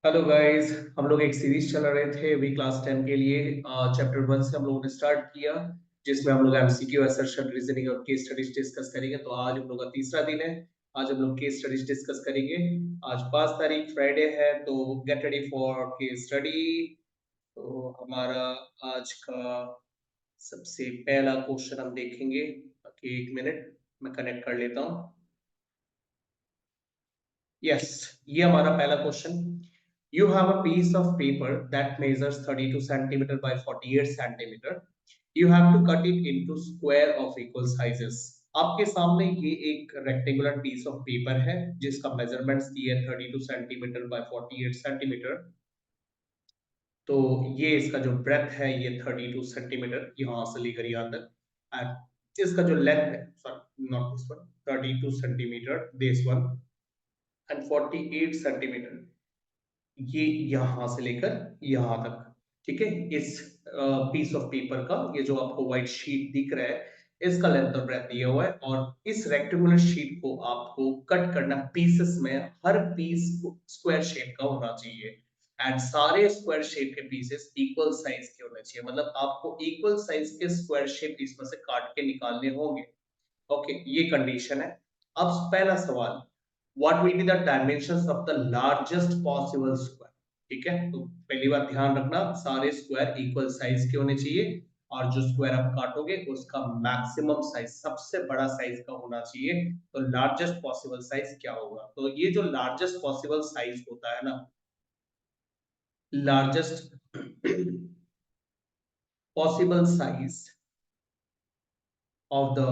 Hello guys. हम लोग एक सीरीज चला रहे थे अभी क्लास 10 के लिए। चैप्टर 1 से हम लोगों ने स्टार्ट किया, जिसमें हम लोग एमसीक्यू, असर्शन, रीजनिंग और केस स्टडीज डिस्कस करेंगे। तो आज हम लोग का तीसरा दिन है। आज हम लोग केस स्टडीज डिस्कस करेंगे। आज 5 तारीख फ्राइडे है, तो get ready for case study. तो हमारा आज का सबसे पहला क्वेश्चन हम देखेंगे। बाकी एक मिनट मैं कनेक्ट कर लेता हूँ। यस, ये हमारा पहला question. You have a piece of paper that measures 32 centimeter by 48 centimeter. You have to cut it into square of equal sizes. आपके सामने ये एक रेक्टेंगुलर पीस ऑफ पेपर है जिसका मेजरमेंट्स दिए 32 सेंटीमीटर बाय 48 सेंटीमीटर। तो ये इसका जो ब्रेथ है ये 32 सेंटीमीटर यहाँ से लेकर यहाँ तक, एंड इसका जो लेंथ है, sorry not this one, 32 centimetre this one, and 48 centimetre ये यहां से लेकर यहां तक। ठीक है, इस पीस ऑफ पेपर का ये जो आपको व्हाइट शीट दिख रहा है, इसका लेंथ और ब्रेथ दिया हुआ है, और इस रेक्टेंगुलर शीट को आपको कट करना पीसेस में। हर पीस स्क्वायर शेप का होना चाहिए, एंड सारे स्क्वायर शेप के पीसेस इक्वल साइज के होने चाहिए। मतलब आपको इक्वल साइज के स्क्वायर शेप इसमें से काट के निकालने होंगे। ओके, ये कंडीशन है। अब पहला सवाल, what will be the dimensions of the largest possible square. ठीक है, तो पहली बात ध्यान रखना, सारे स्क्वायर इक्वल साइज के होने चाहिए, और जो स्क्वायर आप काटोगे उसका मैक्सिमम साइज, सबसे बड़ा साइज का होना चाहिए। तो लार्जेस्ट पॉसिबल साइज क्या होगा? तो ये जो लार्जेस्ट पॉसिबल साइज होता है ना, largest possible size of the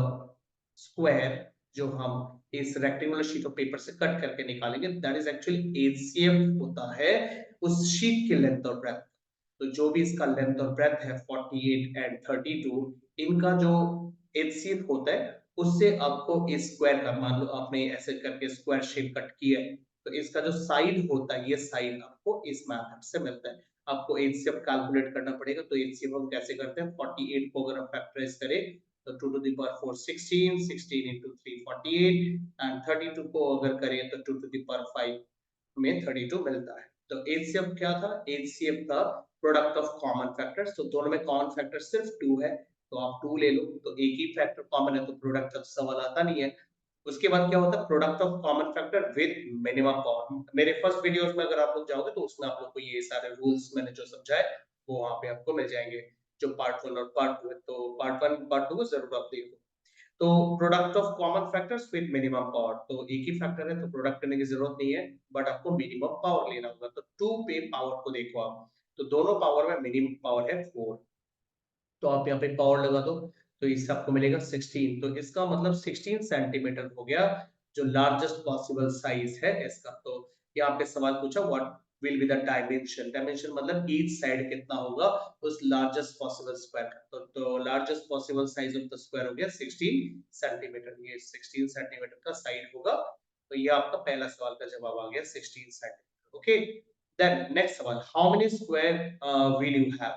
square जो हम इस रेक्टेंगुलर शीट ऑफ पेपर से कट करके निकालेंगे, दैट इज एक्चुअली एचसीएफ होता है उस शीट की लेंथ और ब्रेथ। तो जो भी इसका लेंथ और ब्रेथ है 48 एंड 32, इनका जो एचसीएफ होता है उससे आपको इस स्क्वायर का, मान लो आपने ऐसे करके स्क्वायर शेप कट किया है, तो इसका जो साइड होता है ये साइड आपको इस मेथड से मिलता है। आपको एचसीएफ कैलकुलेट करना पड़ेगा। तो एचसीएफ हम कैसे करते हैं, 48 को अगर हम फैक्टराइज करें तो 2 to the power 4 16, 16 into 3 48, and 32 को अगर करें तो 2 to the power 5 में 32 मिलता है। तो एचसीएफ क्या था? एचसीएफ था प्रोडक्ट ऑफ कॉमन फैक्टर्स। तो दोनों में कॉमन फैक्टर सिर्फ 2 है, तो आप 2 ले लो। तो एक ही फैक्टर कॉमन है तो प्रोडक्ट का सवाल आता नहीं है। उसके बाद क्या होता है, product of common factor with minimum power. मेरे फर्स्ट वीडियोस में अगर आप लोग जाओगे तो उसमें आप लोग को ये सारे रूल्स मैंने जो समझाए वो वहां पे आपको मिल जाएंगे, जो पार्ट 1 और पार्ट 2 है। तो पार्ट 1 पार्ट 2 को जरूर आप देखो। तो product of common factors with minimum power, तो एक ही फैक्टर है तो प्रोडक्ट करने की जरूरत नहीं है, बट आपको मिनिमम पावर लेना होगा। तो 2 पे पावर को देखो आप, तो दोनों पावर में मिनिमम पावर है 4, तो आप यहाँ पे पावर लगा दो, तो इससे आपको मिलेगा 16। तो इसका मतलब 16 सेंटीमीटर हो गया जो लार्जेस्ट पॉसिबल साइज है इसका। तो यहाँ पे सवाल पूछा what will be the dimension. Dimension मतलब ईच साइड कितना होगा उस लार्जेस्ट पॉसिबल स्क्वायर का। तो largest possible size of the square हो गया 16 सेंटीमीटर। ये 16 सेंटीमीटर का साइड होगा। तो ये आपका पहला सवाल का जवाब आ गया 16 सेंटीमीटर। ओके, देन नेक्स्ट सवाल, how many square will you have.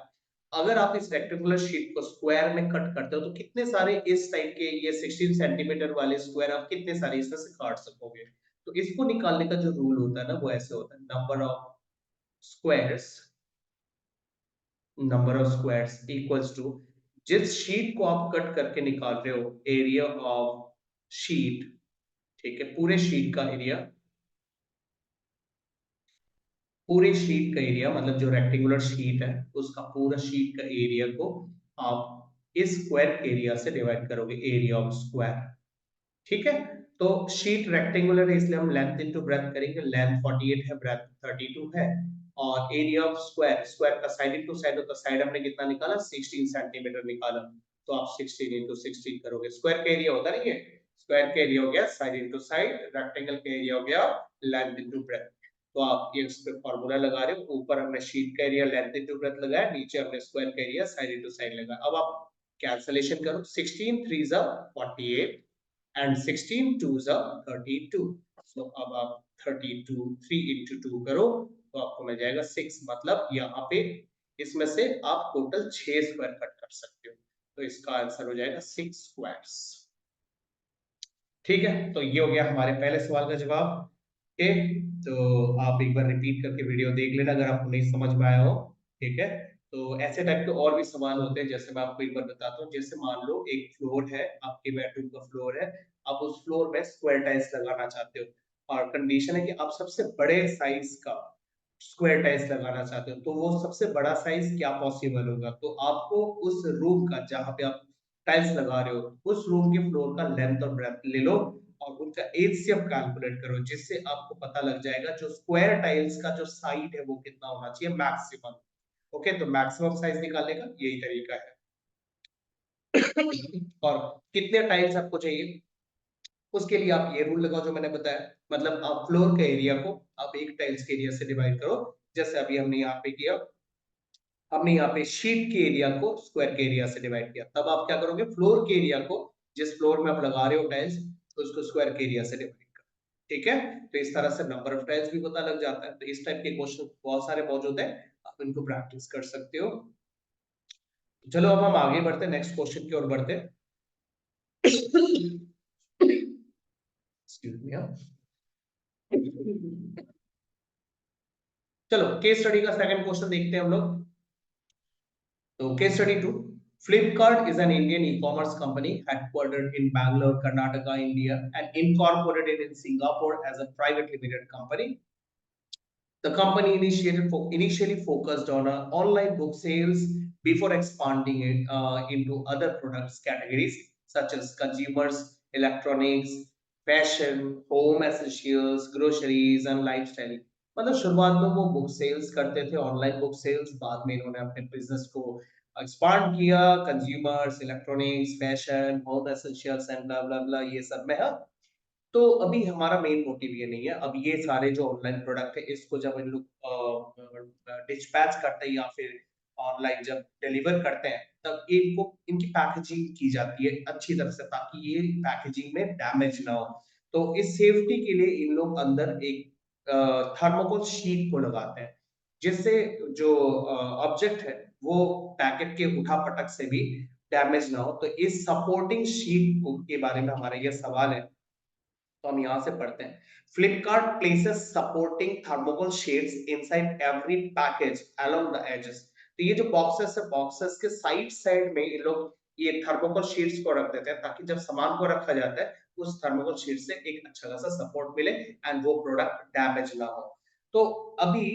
अगर आप इस रेक्टेंगुलर शीट को स्क्वायर में कट करते हो तो कितने सारे इस टाइप के ये 16 सेंटीमीटर वाले स्क्वायर आप कितने सारे इसमें से काट सकोगे? तो इसको निकालने का जो रूल होता है ना वो ऐसे होता है, squares number of squares equals to, जिस शीट को आप कट करके निकाल रहे हो एरिया ऑफ शीट। ठीक है, पूरे शीट का एरिया, पूरी शीट का एरिया मतलब जो रेक्टेंगुलर शीट है उसका पूरा शीट का एरिया को आप इस स्क्वायर एरिया से डिवाइड करोगे, एरिया ऑफ स्क्वायर। ठीक है, तो शीट रेक्टेंगुलर है इसलिए हम लेंथ इनटू ब्रेथ करेंगे। लेंथ 48 है, ब्रेथ 32 है, और एरिया ऑफ स्क्वायर, स्क्वायर का साइड इनटू साइड होता है, साइड हमने कितना निकाला 16 सेंटीमीटर निकाला, तो आप 16 इनटू 16 करोगे। स्क्वायर का एरिया होता नहीं है, स्क्वायर का एरिया हो गया साइड इनटू साइड, रेक्टेंगल का एरिया हो गया लेंथ इनटू ब्रेथ। तो आप ये उस पे फार्मूला लगा रहे हो, ऊपर हमने शीट का एरिया लेंथ इनटू ब्रेथ लगाया, नीचे हमने स्क्वायर का एरिया साइड इनटू साइड लगाया। अब आप कैंसलेशन करो, 16 3 48 and 16 twos are 32। so अब आप 32 3 into 2 करो तो आपको मिल जाएगा 6। मतलब यहाँ पे इसमें से आप टोटल 6 स्क्वायर कट कर सकते हो, तो इसका आंसर हो जाएगा 6 स्क्वायर्स। ठीक है, तो ये हो गया हमारे पहले सवाल का जवाब। ओके, तो आप एक बार रिपीट करके वीडियो देख लेना अगर आपको नहीं समझ में आया हो। ठीक है, तो ऐसे टाइप के और भी सवाल होते हैं, जैसे मैं आपको एक बार बताता हूँ। जैसे मान लो एक फ्लोर है, आपके बेडरूम का फ्लोर है, आप उस फ्लोर में स्क्वायर टाइल्स लगाना चाहते हो और कंडीशन है कि आप सबसे बड़े साइज का स्क्वायर टाइल्स लगाना चाहते हो, तो वो सबसे बड़ा साइज क्या पॉसिबल होगा? तो आपको उस रूम का, जहां पे आप टाइल्स लगा रहे हो, उस रूम के फ्लोर का लेंथ और ब्रेड्थ ले लो और उनका एचसीएफ कैलकुलेट करो, जिससे आपको पता लग जाएगा जो स्क्वायर टाइल्स का जो साइड है वो कितना होना चाहिए मैक्सिमम। ओके, तो मैक्सिमम साइज निकालने का यही तरीका है। और कितने टाइल्स आपको चाहिए, उसके लिए आप ये रूल लगाओ जो मैंने बताया। मतलब आप फ्लोर के एरिया को आप एक टाइल्स के एरिया से डिवाइड करो। जैसे अभी हमने यहाँ पे किया, हमने यहाँ पे शीट के एरिया को स्क्वायर के एरिया से डिवाइड किया, तब आप क्या करोगे, फ्लोर के एरिया को, जिस फ्लोर में आप लगा रहे हो टाइल्स, उसको स्क्वायर के एरिया से डिवाइड करो। ठीक है, तो इस तरह से नंबर ऑफ टाइल्स भी पता लग जाता है। तो इस टाइप के क्वेश्चन बहुत सारे मौजूद है, आप इनको प्रैक्टिस कर सकते हो। चलो अब हम आगे बढ़ते हैं, नेक्स्ट क्वेश्चन की ओर बढ़ते हैं। Excuse me, हाँ। चलो केस स्टडी का सेकंड क्वेश्चन देखते हैं हम लोग। तो case study 2. Flipkart is an Indian e-commerce company headquartered in Bangalore, Karnataka, India, and incorporated in Singapore as a private limited company. The company initially focused on online book sales before expanding it into other products categories such as consumers, electronics, fashion, home essentials, groceries and lifestyle. मतलब शुरुआत में वो book sales करते थे, online book sales, बाद में इन्होंने अपने बिजनेस को एक्सपांड किया consumers, electronics, fashion, home essentials and blah blah blah, ये सब में है। तो अभी हमारा मेन मोटिव ये नहीं है। अब ये सारे जो ऑनलाइन प्रोडक्ट है, इसको जब इन लोग डिस्पैच करते हैं या फिर ऑनलाइन जब डिलीवर करते हैं, तब इनको इनकी पैकेजिंग की जाती है अच्छी तरह से, ताकि ये पैकेजिंग में डैमेज ना हो। तो इस सेफ्टी के लिए इन लोग अंदर एक थर्मोकोल शीट को लगाते हैं, जिससे जो ऑब्जेक्ट है वो पैकेट के उठा पटक से भी डैमेज ना हो। तो इस सपोर्टिंग शीट के बारे में हमारा ये सवाल है, तो हम यहां से पढ़ते हैं। Flipkart places supporting thermocol sheets inside every package along the edges. तो ये जो बॉक्सेस है, बॉक्सेस के साइड साइड में ये लोग ये थर्मोकोल शीट्स को रख देते हैं, ताकि जब सामान को रखा जाता है उस थर्मोकोल शीट से एक अच्छा खासा सपोर्ट मिले एंड वो प्रोडक्ट डैमेज ना हो। तो अभी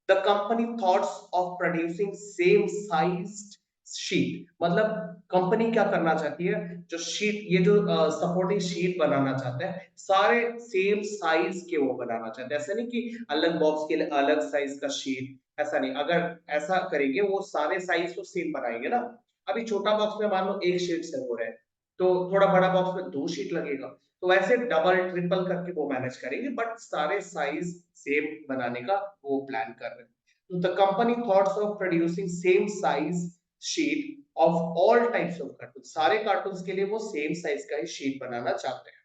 the company thoughts of producing same sized sheet, मतलब कंपनी क्या करना चाहती है, जो शीट, ये जो सपोर्टिंग शीट बनाना चाहते हैं, सारे सेम साइज के वो बनाना चाहते हैं। ऐसा नहीं कि अलग बॉक्स के लिए अलग साइज का शीट, ऐसा नहीं। अगर ऐसा करेंगे वो सारे साइज तो सेम बनाएंगे ना। अभी छोटा बॉक्स में मान लो एक शीट से हो रहा है, तो थोड़ा बड़ा बॉक्स में दो शीट लगेगा, तो वैसे डबल ट्रिपल करके वो मैनेज करेंगे, बट सारे साइज सेम बनाने का वो प्लान कर रहे हैं। तो the company thoughts of producing same size sheet of all types of cartoon, सारे कार्टून्स के लिए वो सेम साइज का ही शीट बनाना चाहते हैं।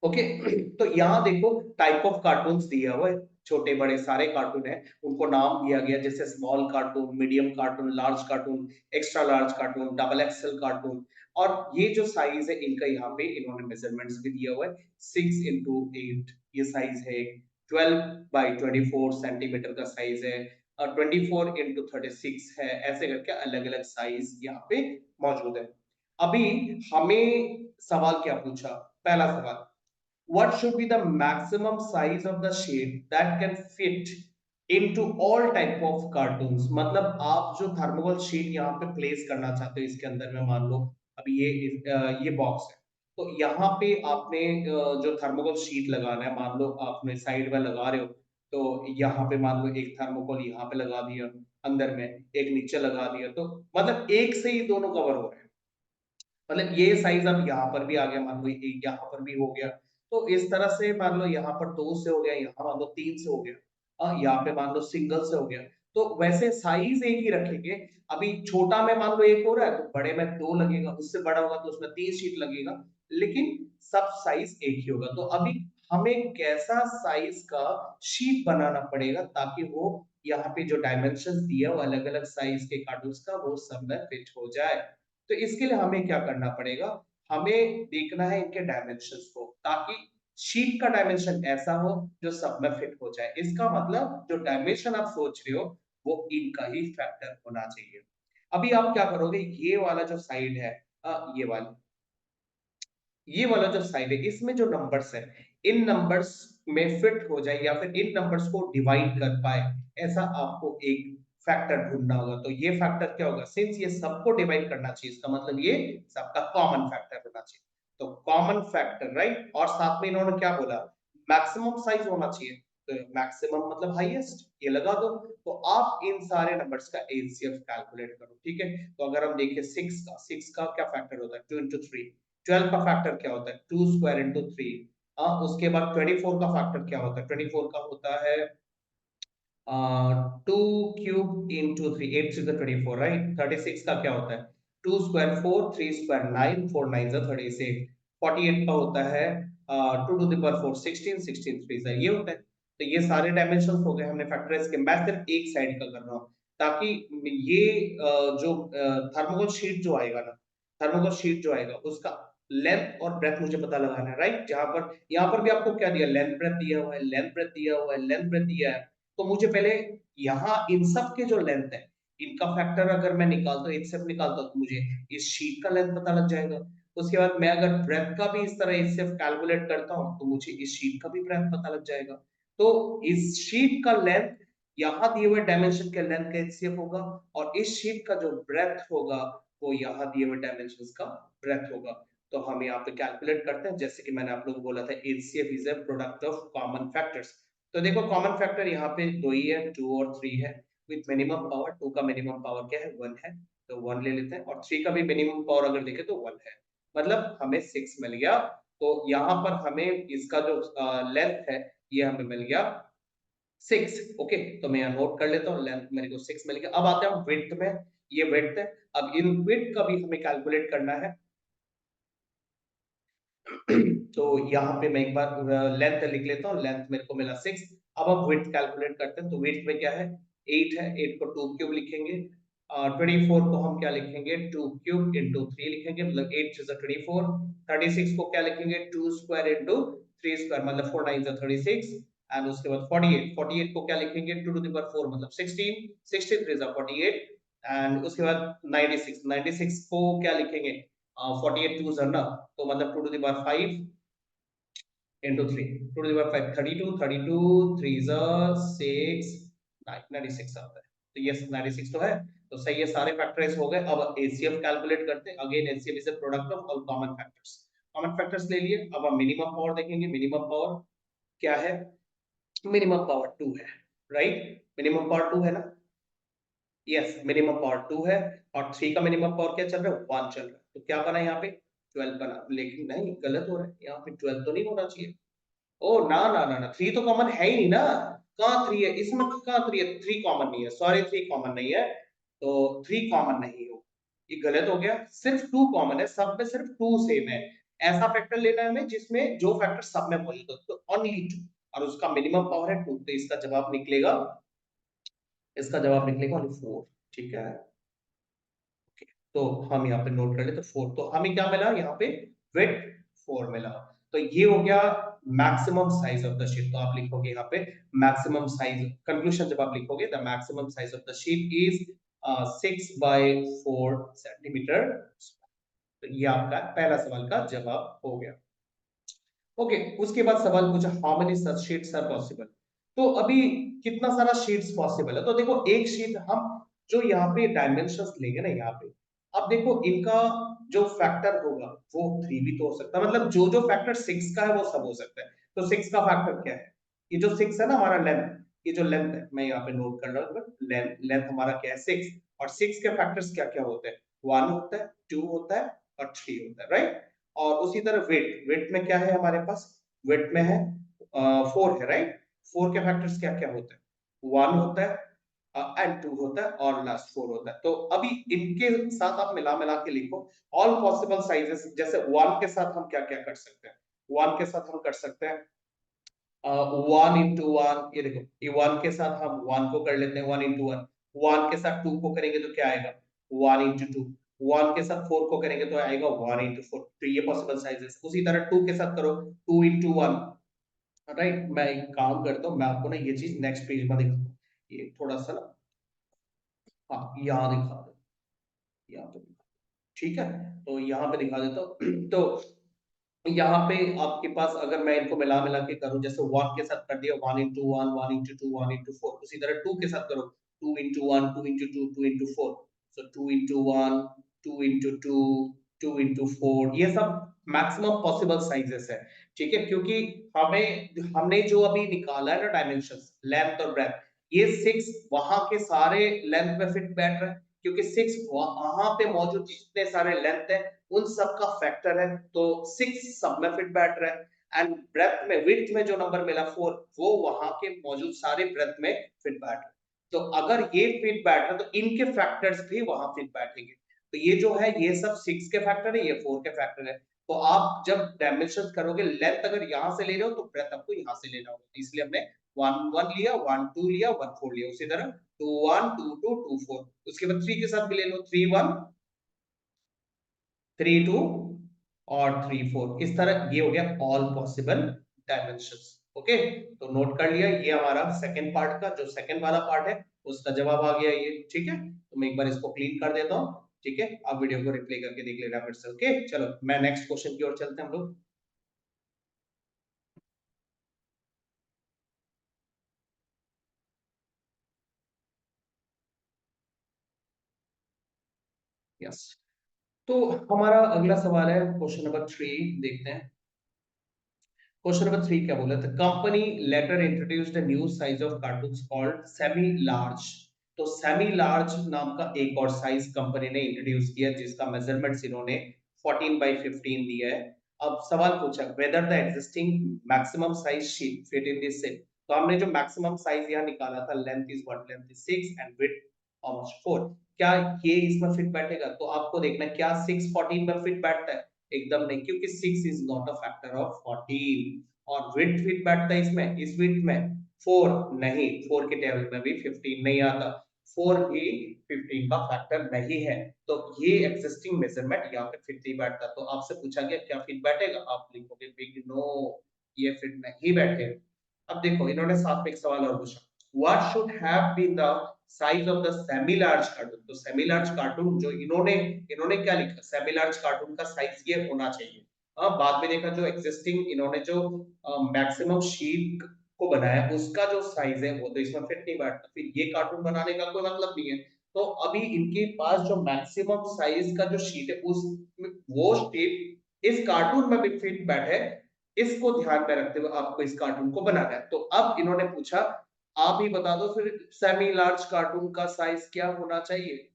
ओके, तो यहाँ देखो टाइप ऑफ कार्टून्स दिया हुआ है, छोटे बड़े सारे कार्टून है, उनको नाम दिया गया, जैसे small cartoon, medium cartoon, large cartoon, extra large cartoon, double XL cartoon. और ये जो साइज है इनका यहाँ पे इन्होंने मेजरमेंट्स भी दिया हुआ है। 6x8 ये साइज है, 12x24 सेंटीमीटर का साइज है, और 24x36 है। ऐसे करके अलग अलग साइज यहाँ पे मौजूद है। अभी हमें सवाल क्या पूछा, पहला सवाल, what should be the maximum size of the sheet that can fit into all type of cartoons? मतलब आप जो थर्मोकोल शीट यहाँ पे प्लेस करना चाहते हो इसके अंदर में, मान लो अभी ये बॉक्स है, तो यहाँ पे आपने जो थर्मोकोल शीट लगाना है, मान लो आपने साइड में लगा रहे हो, तो यहाँ पे मान लो एक थर्मोकोल यहाँ पे लगा दिया, अंदर में एक नीचे लगा दिया, तो मतलब एक से ही दोनों कवर हो रहे हैं। मतलब ये साइज अब यहाँ पर भी आ गया, मान लो एक यहाँ पर भी हो गया, तो इस तरह से मान लो यहाँ पर दो से हो गया, यहाँ मान लो तीन से हो गया, यहाँ पे मान लो सिंगल से हो गया। तो वैसे साइज एक ही रखेंगे। अभी छोटा में मान लो एक हो रहा है, तो बड़े में दो लगेगा, उससे बड़ा होगा तो उसमें तीन शीट लगेगा, लेकिन सब साइज एक ही होगा। तो अभी हमें कैसा साइज का शीट बनाना पड़ेगा, ताकि वो यहाँ पे जो डायमेंशन दिया वो अलग अलग साइज के कार्टून का वो सब में फिट हो जाए। तो इसके लिए हमें क्या करना पड़ेगा, हमें देखना है इनके डायमेंशंस को, ताकि शीट का डायमेंशन ऐसा हो जो सब में फिट हो जाए। इसका मतलब जो डायमेंशन आप सोच रहे हो वो इनका ही फैक्टर होना चाहिए। अभी आप क्या करोगे, ये वाला जो साइड है, ये वाला जो साइड है, इसमें जो नंबर्स है, इन नंबर्स में फिट हो जाए या फिर इन नंबर्स को डिवाइड कर पाए, ऐसा आपको एक फैक्टर ढूंढना होगा। तो ये फैक्टर क्या होगा, सिंस ये सबको डिवाइड करना चाहिए, इसका मतलब ये सबका कॉमन फैक्टर होना चाहिए। तो कॉमन फैक्टर, राइट, और साथ में इन्होंने क्या बोला, मैक्सिमम साइज होना चाहिए। तो मैक्सिमम मतलब हाईएस्ट, ये लगा दो। तो आप इन सारे नंबर्स का एचसीएफ कैलकुलेट करो, ठीक है। तो अगर हम देखें 6 का क्या फैक्टर होता है, 2 into 3। 12 का फैक्टर क्या होता है, 2 स्क्वायर इंटू 3। उसके बाद 24 का फैक्टर क्या होता है, 24 का होता है 2 cube into 3, 8 to the 24, right. 36 का क्या होता है, 2 स्क्वायर 4, 3 स्क्वायर 9, 4 9 जा 36। 48 का होता है 2 to the power 4, 16, 16 3 जा, ये होता है। तो ये सारे डायमेंशंस हो गए, हमने फैक्टराइज के। मैं सिर्फ एक साइड का कर रहा हूँ ताकि ये जो थर्मोकोल शीट जो आएगा ना, थर्मोकोल शीट जो आएगा उसका लेंथ और ब्रेथ मुझे पता लगाना है, राइट। जहां पर यहाँ पर भी आपको क्या दिया, लेंथ ब्रेथ दिया हुआ है, लेंथ ब्रेथ दिया हुआ है, लेंथ ब्रेथ दिया है। तो मुझे पहले यहाँ इन सब के जो लेंथ है, इनका फैक्टर अगर मैं निकालता हूँ, एचसीएफ निकालता हूँ, तो मुझे इस शीट का लेंथ पता लग जाएगा। उसके बाद मैं अगर ब्रेथ का भी इस तरह एचसीएफ कैलकुलेट करता हूँ, तो मुझे इस शीट का भी ब्रेथ पता लग जाएगा। तो इस शीट का लेंथ यहाँ दिए हुए डायमेंशन के लेंथ का एचसीएफ होगा, और इस शीट का जो ब्रेथ होगा वो यहाँ दिए हुए डायमेंशन का ब्रेथ होगा। तो हम यहाँ पे कैलकुलेट करते हैं, जैसे कि मैंने आप लोगों को बोला था, HCF is a product of common factors. तो देखो कॉमन फैक्टर यहाँ पे दो ही है, 2 और 3 है, विथ मिनिमम पावर। 2 का मिनिमम पावर क्या है, 1 है, तो 1 ले लेते हैं। और 3 का भी मिनिमम पावर अगर देखें तो 1 है, मतलब हमें 6 मिल गया। तो यहाँ पर हमें इसका जो लेंथ है, ये हमें मिल गया 6। ओके, तो मैं यहाँ नोट कर लेता हूँ, लेंथ मेरे को 6 मिल गया। अब आते हैं विड्थ में, ये विड्थ है। अब इन विड्थ का भी हमें कैलकुलेट करना है। तो यहाँ पे मैं एक बार लेंथ लिख लेता हूँ, लेंथ मेरे को मिला 6। अब हम विड्थ कैलकुलेट करते हैं। तो विड्थ में क्या है, 8 है, 8 को 2 क्यूब लिखेंगे। 24 को हम क्या लिखेंगे, 2 क्यूब इंटू 3 लिखेंगे, मतलब 8 is 24। 36 को क्या लिखेंगे, 2 स्क्वायर इंटू 3 स्क्वायर, मतलब 4 9 is 36। एंड उसके बाद 48, 48 को क्या लिखेंगे, 2 to the power 4 मतलब 16, 16 3 is 48। एंड उसके बाद 96, 96 को क्या लिखेंगे, 48 2 है ना, तो मतलब 2 to the power 5 into 3, 2 to the power 5, 32, 32 3 is 6, 96 आता है। तो ये 96 तो है, तो सही है, सारे फैक्टराइज हो गए। अब एचसीएफ कैलकुलेट करते हैं। Again HCF is a product of all common factors. Common factors ले लिए। अब हम मिनिमम पावर देखेंगे। मिनिमम पावर क्या है, मिनिमम पावर 2 है, राइट। मिनिमम पावर 2 है ना, यस, मिनिमम पावर 2 है। और 3 का मिनिमम पावर क्या चल रहा है, 1 चल रहा है। तो क्या बना यहाँ पे, 12 बना। लेकिन नहीं, गलत हो रहा है, यहाँ पे 12 तो नहीं होना चाहिए। ओ ना ना ना ना, 3 तो कॉमन है ही नहीं ना। कहाँ 3 है इसमें, कहाँ 3 है, 3 कॉमन नहीं है, सॉरी, 3 कॉमन नहीं है। तो 3 कॉमन नहीं हो, ये गलत हो गया। सिर्फ 2 कॉमन है, सब में सिर्फ 2 सेम है। ऐसा फैक्टर लेना है हमें जिसमें जो फैक्टर सब में मौजूद हो, तो ओनली 2, और उसका मिनिमम पावर है 2। तो इसका जवाब निकलेगा, इसका जवाब निकलेगा ओनली 4, ठीक है। तो हम यहाँ पे नोट कर ले, तो 4, तो हमें क्या मिला यहाँ पे, विड्थ 4 मिला। तो ये हो गया maximum size of the sheet. तो आप लिखोगे यहाँ पे मैक्सिमम साइज, कंक्लूजन जब आप लिखोगे, the maximum size of the sheet is 6/4 centimetre. तो ये आपका पहला सवाल का जवाब हो गया। ओके, उसके बाद सवाल पूछा, how many such sheets are possible. तो अभी कितना सारा शीट्स पॉसिबल है, तो देखो एक शीट हम जो यहाँ पे डायमेंशंस लेंगे ना, यहाँ पे अब देखो इनका जो फैक्टर होगा वो 3 भी तो हो सकता है, मतलब जो जो फैक्टर 6 का है वो सब हो सकता है। तो 6 का फैक्टर क्या है, ये जो 6 है ना हमारा लेंथ, ये जो लेंथ है मैं यहाँ पे नोट कर रहा हूँ, लेंथ लेंथ हमारा क्या है 6। और 6 के फैक्टर्स क्या क्या होते हैं, 1 होता है, 2 होता है और 3 होता है, राइट। और उसी तरह वेट, वेट में क्या है हमारे पास, वेट में है 4 है, राइट। 4 के फैक्टर्स क्या क्या होते हैं, 1 होता है एंड 2 होता है और लास्ट 4 होता है। तो अभी इनके साथ आप मिला मिला के लिखो ऑल पॉसिबल साइजेस। जैसे 1 के साथ हम क्या क्या कर सकते हैं, 1 के साथ हम कर सकते हैं 1 into 1, ये देखो, ये 1 के साथ हम 1 को कर लेते हैं, 1 into 1। 1 के साथ 2 को करेंगे तो क्या आएगा, 1 into 2। 1 के साथ 4 को करेंगे तो आएगा 1 into 4, तो ये पॉसिबल साइजेस। उसी तरह 2 के साथ करो, 2 into 1, राइट। मैं एक काम करता हूँ, मैं आपको ना ये चीज नेक्स्ट पेज में दिखाता हूँ, ये थोड़ा सा ना, हाँ यहाँ दिखा दो, यहाँ पे ठीक है, तो यहाँ पे दिखा देता हूँ तो यहाँ पे आपके पास अगर मैं इनको मिला मिला के करूं, जैसे 1 के साथ कर दिया 1 into 1, 1 into 2, 1 into 4, उसी तरह 2 के साथ करो 2 into 1, 2 into 2, 2 into 4, so 2 into 1, 2 into 2, 2 into 4, ये सब मैक्सिमम पॉसिबल साइजेस है, ठीक है। क्योंकि हमें हमने जो अभी निकाला है ना डायमेंशंस, लेंथ और ब्रेथ, ये 6 वहां के सारे लेंथ में फिट बैठ रहा है, क्योंकि 6 वहां पे मौजूद जितने सारे लेंथ है उन सब का फैक्टर है, तो 6 सब में फिट बैठ रहा है। एंड ब्रेथ में, विड्थ में जो नंबर मिला 4, वो वहां के मौजूद सारे ब्रेथ में फिट बैठ रहा है। तो अगर ये फिट बैठ रहा है तो इनके फैक्टर्स भी वहां फिट बैठेंगे। तो ये जो है ये सब 6 के फैक्टर है, ये 4 के फैक्टर है। तो आप जब डायमेंशन करोगे, लेंथ अगर यहां से ले रहे हो तो ब्रेथ आपको यहां से लेना होगा, इसलिए हमने 1 1 लिया, 1 2 लिया, 1 4 लिया। उसी तरह 2 1 2 2 2 4, उसके बाद 3 के साथ भी ले लो, 3 1 3 2 और 3 4, इस तरह ये हो गया ऑल पॉसिबल डायमेंशंस। ओके, तो नोट कर लिया, ये हमारा सेकंड पार्ट का, जो सेकंड वाला पार्ट है उसका जवाब आ गया ये, ठीक है। तो मैं एक बार इसको क्लीन कर देता हूँ, ठीक है। आप वीडियो को रिप्ले करके देख लेना फिर से। ओके, चलो मैं नेक्स्ट क्वेश्चन की ओर चलते हैं हम लोग। यस, तो हमारा अगला सवाल है क्वेश्चन नंबर 3, देखते हैं। क्वेश्चन नंबर 3 क्या बोला था, company later introduced a new size of cartons called semi large. तो सेमी लार्ज नाम का एक और साइज कंपनी ने इंट्रोड्यूस किया, जिसका मेजरमेंट्स इन्होंने 14 by 15 दिया है। अब सवाल पूछा, whether the existing maximum size sheet fit in this set. तो हमने जो मैक्सिमम साइज यहाँ निकाला था, length is what, length is 6 and width almost 4, क्या ये इसमें फिट बैठेगा? तो आपको देखना है क्या 6 14 में फिट बैठता है, एकदम नहीं, क्योंकि 6 is not a factor of 14। और विड्थ फिट बैठता है इसमें, इस विड्थ में 4 नहीं, 4 के टेबल में भी 15 नहीं आता, 4 भी 15 का फैक्टर नहीं है। तो ये एग्जिस्टिंग मेजरमेंट यहाँ पे फिट नहीं बैठता। तो आपसे पूछा गया क्या फिट बैठेगा, आप लिखोगे बिग नो, ये फिट नहीं बैठेगा। अब देखो इन्होंने साथ में एक सवाल और पूछा, what should have been the size of the semi large carton. तो सेमी लार्ज कार्टून जो इन्होंने इन्होंने क्या लिखा, सेमी लार्ज कार्टून का साइज ये होना चाहिए। बाद में देखा जो एग्जिस्टिंग इन्होंने जो मैक्सिमम शीट को बनाया उसका जो साइज है वो तो इसमें फिट नहीं बैठता, फिर ये कार्टून बनाने का कोई मतलब नहीं है। तो अभी इनके पास जो मैक्सिमम साइज का जो शीट है उस वो शेप इस कार्टून में भी फिट बैठे, इसको ध्यान में रखते हुए आपको इस कार्टून को बनाना है। तो अब इन्होंने पूछा, आप ही बता दो फिर सेमी लार्ज कार्टून का साइज क्या होना चाहिए।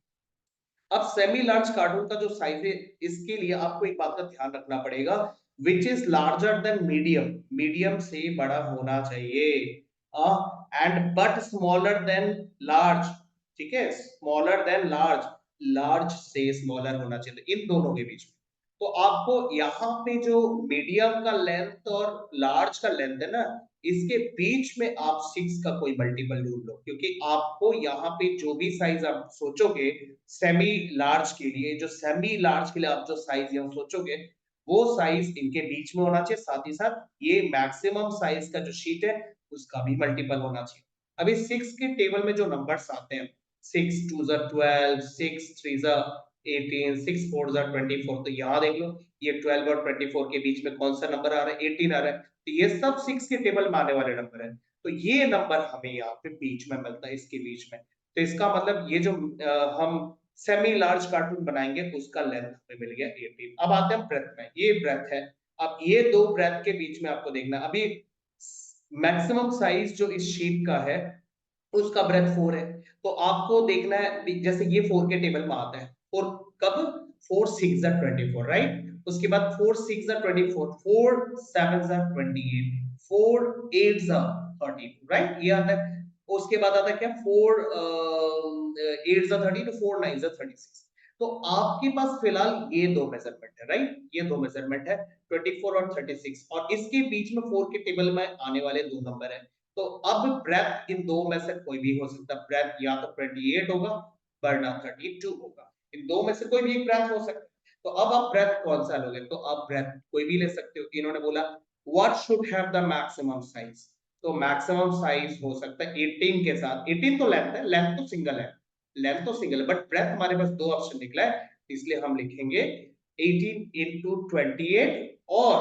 अब सेमी लार्ज कार्टून का जो साइज है, इसके लिए आपको एक बात का ध्यान रखना पड़ेगा, which is larger than medium, medium से बड़ा होना चाहिए, and but smaller than large, ठीक है, स्मॉलर देन लार्ज, लार्ज से स्मॉलर होना चाहिए, तो इन दोनों के बीच में। तो आपको यहाँ पे जो मीडियम का लेंथ और लार्ज का लेंथ है ना, इसके बीच में आप 6 का कोई मल्टीपल ढूंढ लो, क्योंकि आपको यहाँ पे जो भी साइज आप सोचोगे सेमी लार्ज के लिए, जो सेमी लार्ज के लिए आप जो साइज यहाँ सोचोगे वो साइज इनके बीच में होना चाहिए, साथ ही साथ ये मैक्सिमम साइज का जो शीट है उसका भी मल्टीपल होना चाहिए। अभी 6 के टेबल में जो नंबर्स आते हैं, 6 2 12, 6 3 18, 6 4 24, तो यहाँ देख लो ये 12 और 24 के बीच में कौन सा नंबर आ रहा है, 18 आ रहा है, तो ये सब 6 के टेबल में आने वाले नंबर है। तो ये नंबर हमें यहाँ पे बीच में मिलता है, इसके बीच में। तो इसका मतलब ये जो हम सेमी लार्ज कार्टून बनाएंगे उसका लेंथ हमें मिल गया 18। अब आते हैं ब्रेथ में, ये ब्रेथ है। अब ये दो ब्रेथ के बीच में आपको देखना, अभी मैक्सिमम साइज जो इस शीट का है उसका ब्रेथ 4 है, तो आपको देखना है, जैसे ये 4 के टेबल में आता है, 4 कब, 4 6 24, राइट। उसके बाद 4 6 24, 4 7 28, 4 8 30, राइट, ये आता है। उसके बाद आता है क्या, 4 8 30, 4 9 36। तो आपके पास फिलहाल ये दो मेजरमेंट है, राइट, ये दो मेजरमेंट है 24 और 36, और इसके बीच में 4 के टेबल में आने वाले दो नंबर है। तो अब ब्रेथ इन दो में से कोई भी हो सकता है, ब्रेथ या तो 28 होगा वरना 32 होगा। इन दो में से कोई भी एक ब्रेथ हो सकता है। तो अब आप ब्रेथ कौन सा लोगे? तो आप ब्रेथ कोई भी ले सकते हो। इन्होंने बोला what should have the maximum size, तो मैक्सिमम साइज हो सकता है 18 के साथ। 18 तो लेंथ है, लेंथ तो सिंगल है, लेंथ तो सिंगल है, बट ब्रेथ हमारे पास दो ऑप्शन निकला है, इसलिए हम लिखेंगे 18 इंटू 28 और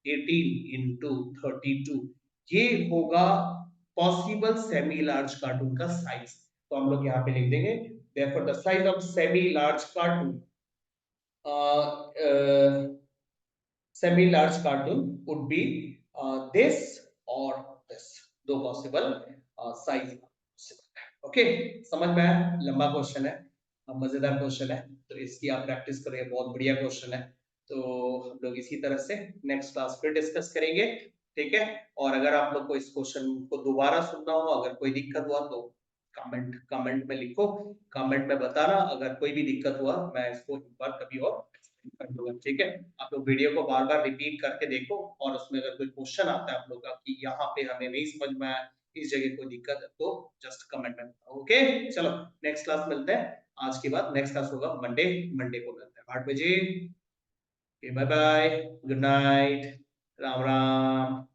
18 इंटू 32। ये होगा पॉसिबल सेमी लार्ज कार्टून का साइज। तो हम लोग यहाँ पे लिख देंगे therefore the size of semi large cartoon semi large cartoon would be this or this, दो पॉसिबल साइज। ओके, समझ में आया? लंबा क्वेश्चन है, मजेदार क्वेश्चन है, तो इसकी आप प्रैक्टिस करिए, बहुत बढ़िया क्वेश्चन है। तो हम लोग इसी तरह से नेक्स्ट क्लास पे डिस्कस करेंगे, ठीक है? और अगर आप लोग को इस क्वेश्चन को दोबारा सुनना हो, अगर कोई दिक्कत हुआ तो कमेंट में लिखो, कमेंट में बताना। अगर कोई भी दिक्कत हुआ मैं इसको एक बार कभी और कर दूंगा, ठीक है? आप लोग वीडियो को बार बार रिपीट करके देखो, और उसमें अगर कोई क्वेश्चन आता है आप लोग का कि यहाँ पे हमें नहीं समझ में आया, इस जगह कोई दिक्कत है, तो जस्ट कमेंट में बताओ। ओके, चलो नेक्स्ट क्लास मिलते हैं। आज के बाद नेक्स्ट क्लास होगा मंडे, मंडे को मिलते हैं 8 बजे। Bye bye, good night, Ram Ram.